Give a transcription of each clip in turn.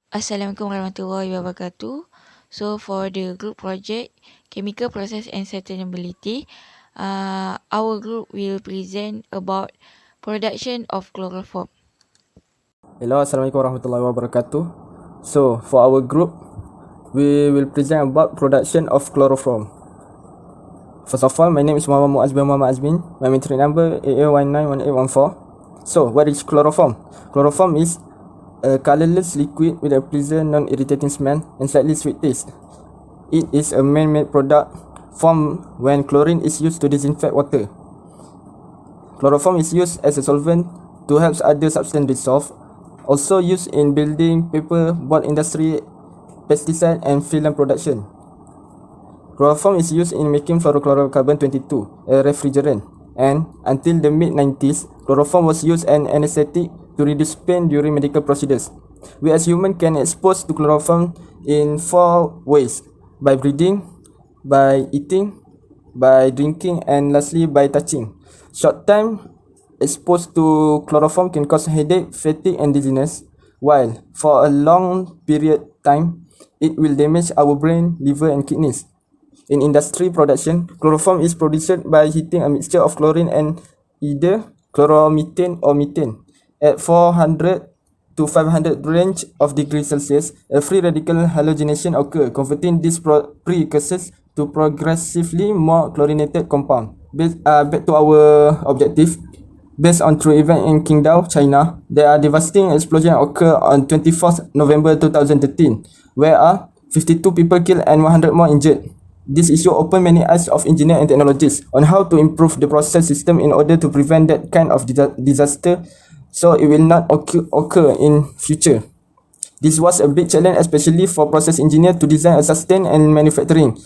Assalamualaikum warahmatullahi wabarakatuh. So for the group project, chemical process and sustainability, our group will present about production of chloroform. Hello, Assalamualaikum warahmatullahi wabarakatuh. So, for our group, we will present about production of chloroform. First of all, my name is Muhammad Muaz bin Muhammad Azmin. My metric number AA191814. So, what is chloroform? Chloroform is a colorless liquid with a pleasant, non-irritating smell and slightly sweet taste. It is a man-made product formed when chlorine is used to disinfect water. Chloroform is used as a solvent to help other substances dissolve. Also used in building, paper, board industry, pesticide and film production. Chloroform is used in making fluorochlorocarbon 22, a refrigerant, and until the mid-90s, chloroform was used as an anesthetic to reduce pain during medical procedures. We as humans can expose to chloroform in 4 ways: by breathing, by eating, by drinking, and lastly by touching. Short time exposed to chloroform can cause headache, fatigue, and dizziness, while for a long period time, it will damage our brain, liver, and kidneys. In industry production, chloroform is produced by heating a mixture of chlorine and either chloromethane or methane at 400 to 500 range of degrees Celsius. A free radical halogenation occurs, converting these precursors to progressively more chlorinated compound. Back to our objective. Based on true event in Qingdao, China, there are devastating explosion occur on 24th November 2013, where 52 people killed and 100 more injured. This issue opened many eyes of engineers and technologists on how to improve the process system in order to prevent that kind of disaster so it will not occur in future. This was a big challenge, especially for process engineers to design a sustain and manufacturing.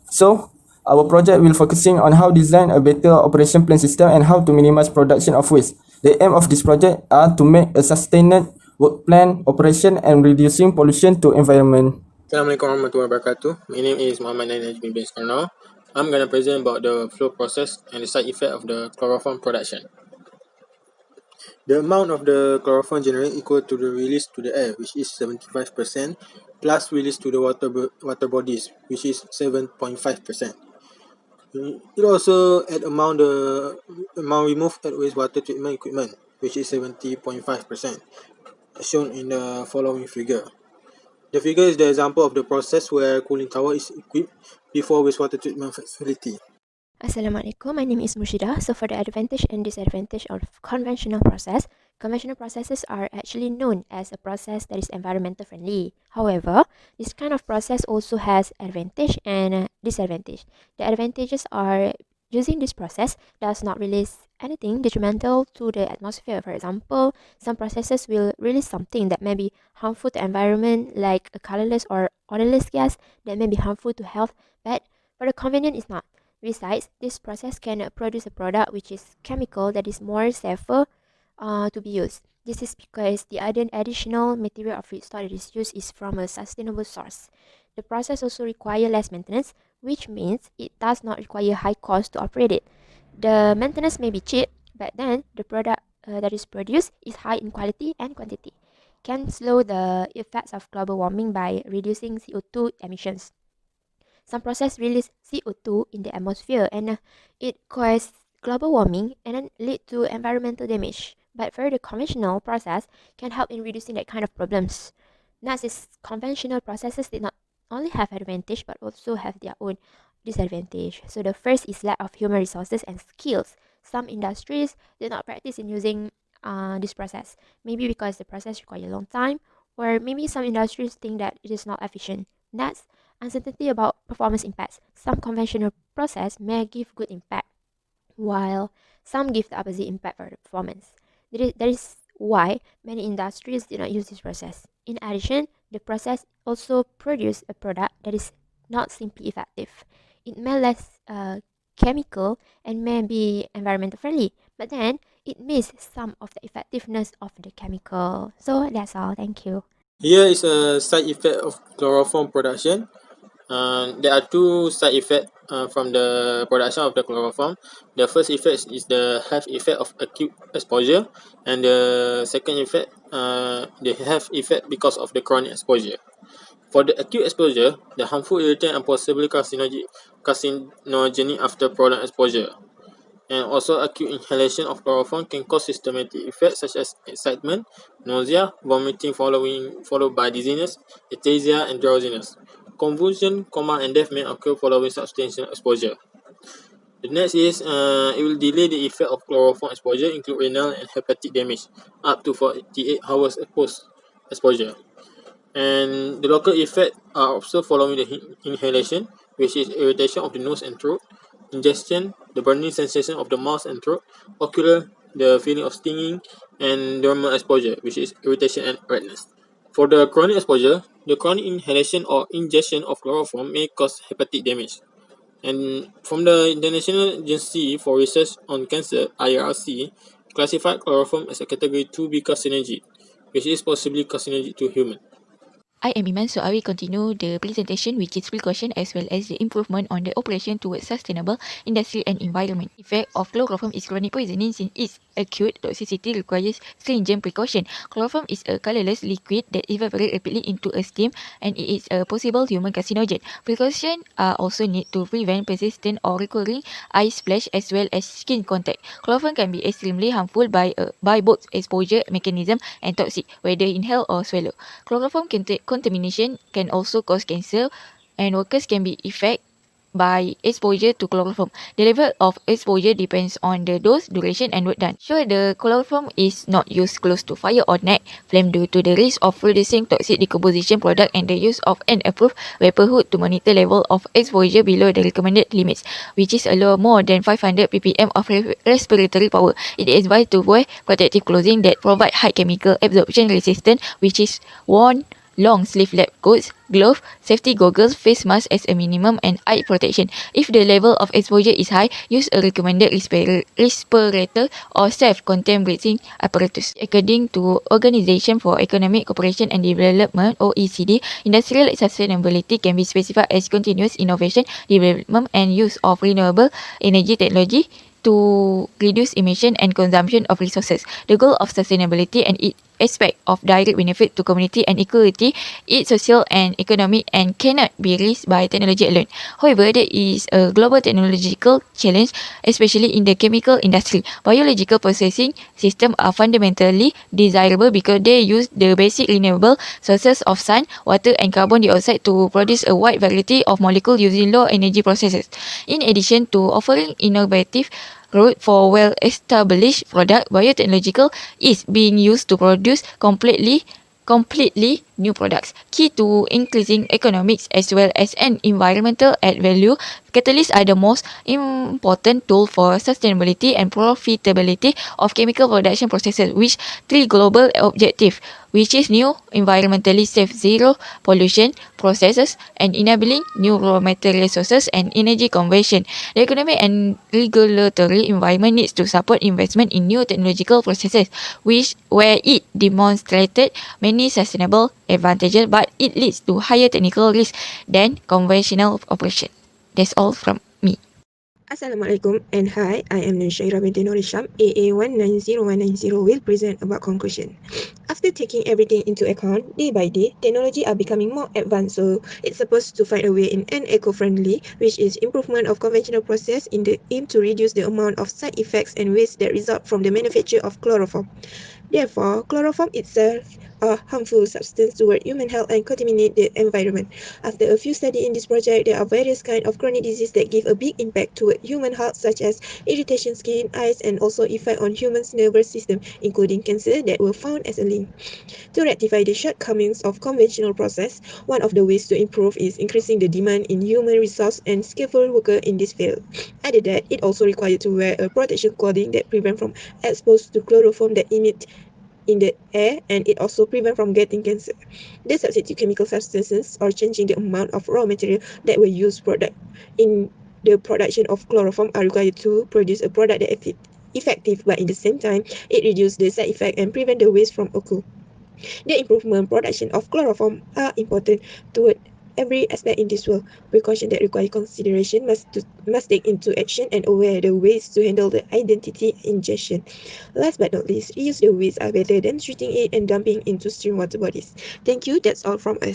So, our project will focusing on how design a better operation plan system and how to minimize production of waste. The aim of this project are to make a sustained work plan operation and reducing pollution to environment. Assalamualaikum warahmatullahi wabarakatuh. My name is Muhammad Najmi bin Karnal. I'm going to present about the flow process and the side effect of the chloroform production. The amount of the chloroform generated equal to the release to the air, which is 75%, plus release to the water bodies, which is 7.5%. It also add amount the amount removed at wastewater treatment equipment, which is 70.5%, shown in the following figure. The figure is the example of the process where cooling tower is equipped before wastewater treatment facility. Assalamualaikum, my name is Mushida. So for the advantage and disadvantage of conventional processes are actually known as a process that is environmental friendly. However, this kind of process also has advantage and disadvantage. The advantages are using this process does not release anything detrimental to the atmosphere. For example, some processes will release something that may be harmful to environment, like a colorless or odorless gas that may be harmful to health, but for the convenient is not. Besides, this process can produce a product which is chemical that is more safer to be used. This is because the additional material of feedstock that is used is from a sustainable source. The process also requires less maintenance, which means it does not require high cost to operate it. The maintenance may be cheap, but then the product that is produced is high in quality and quantity. Can slow the effects of global warming by reducing CO2 emissions. Some process release CO2 in the atmosphere and it causes global warming and then lead to environmental damage. But for the conventional process can help in reducing that kind of problems. Next is conventional processes did not only have advantage but also have their own disadvantage. So the first is lack of human resources and skills. Some industries did not practice in using this process. Maybe because the process requires a long time, or maybe some industries think that it is not efficient. Next, uncertainty about performance impacts. Some conventional process may give good impact, while some give the opposite impact for the performance. That is why many industries did not use this process. In addition, the process also produce a product that is not simply effective. It may less chemical and may be environmental friendly, but then it misses some of the effectiveness of the chemical. So that's all. Thank you. Here is a side effect of chloroform production. There are two side effects from the production of the chloroform. The first effect is the health effect of acute exposure, and the second effect, the health effect because of the chronic exposure. For the acute exposure, the harmful irritant and possibly carcinogenic after prolonged exposure. And also acute inhalation of chloroform can cause systematic effects such as excitement, nausea, vomiting followed by dizziness, ataxia, and drowsiness. Convulsion, coma, and death may occur following substantial exposure. The next is it will delay the effect of chloroform exposure, include renal and hepatic damage, up to 48 hours post exposure. And the local effects are observed following the inhalation, which is irritation of the nose and throat, ingestion, the burning sensation of the mouth and throat, ocular, the feeling of stinging, and dermal exposure, which is irritation and redness. For the chronic exposure, the chronic inhalation or ingestion of chloroform may cause hepatic damage. And from the International Agency for Research on Cancer, IRC, classified chloroform as a category 2B carcinogen, which is possibly carcinogenic to human. I am Iman, so I will continue the presentation, which is precaution as well as the improvement on the operation towards sustainable industry and environment. Effect of chloroform is chronic poisoning since its acute toxicity requires stringent precaution. Chloroform is a colorless liquid that evaporates rapidly into a steam, and it is a possible human carcinogen. Precautions are also need to prevent persistent or recurring eye splash as well as skin contact. Chloroform can be extremely harmful by both exposure mechanism and toxic, whether inhaled or swallowed. Chloroform contamination can also cause cancer, and workers can be affected by exposure to chloroform. The level of exposure depends on the dose, duration, and work done. Sure, the chloroform is not used close to fire or net flame due to the risk of producing toxic decomposition product and the use of an approved vapor hood to monitor level of exposure below the recommended limits, which is allow more than 500 ppm of respiratory power. It is advised to wear protective clothing that provide high chemical absorption resistance, which is worn long sleeve lab coats, gloves, safety goggles, face mask as a minimum, and eye protection. If the level of exposure is high, use a recommended respirator or self-contained breathing apparatus. According to Organization for Economic Cooperation and Development (OECD), industrial sustainability can be specified as continuous innovation, development, and use of renewable energy technology to reduce emission and consumption of resources. The goal of sustainability and its aspect of direct benefit to community and equality is social and economic and cannot be reached by technology alone. However, there is a global technological challenge, especially in the chemical industry. Biological processing systems are fundamentally desirable because they use the basic renewable sources of sun, water, and carbon dioxide to produce a wide variety of molecules using low energy processes. In addition to offering innovative route for well-established product, biotechnological is being used to produce completely new products. Key to increasing economics as well as an environmental add value, catalysts are the most important tool for sustainability and profitability of chemical production processes, which three global objectives, which is new, environmentally safe, zero pollution processes, and enabling new raw material sources and energy conversion. The economic and regulatory environment needs to support investment in new technological processes, where it demonstrated many sustainable advantages, but it leads to higher technical risk than conventional operation. That's all from me. Assalamualaikum and hi, I am Nushaira binti Norisham. AA190190 will present about conclusion. After taking everything into account, day by day, technology are becoming more advanced, so it's supposed to find a way in an eco-friendly, which is improvement of conventional process in the aim to reduce the amount of side effects and waste that result from the manufacture of chloroform. Therefore, chloroform itself a harmful substance toward human health and contaminate the environment. After a few studies in this project, there are various kinds of chronic disease that give a big impact toward human health, such as irritation skin, eyes, and also effect on human's nervous system, including cancer that were found as a link. To rectify the shortcomings of conventional process, one of the ways to improve is increasing the demand in human resource and skillful worker in this field. Added that, it also required to wear a protection clothing that prevent from exposed to chloroform that emit in the air, and it also prevent from getting cancer. The substitute chemical substances or changing the amount of raw material that were used in the production of chloroform are required to produce a product that is effective, but in the same time, it reduces the side effect and prevent the waste from occur. The improvement production of chloroform are important toward every aspect in this world. Precaution that require consideration must take into action and aware the ways to handle the identity ingestion. Last but not least, reuse the waste are better than treating it and dumping into stream water bodies. Thank you. That's all from us.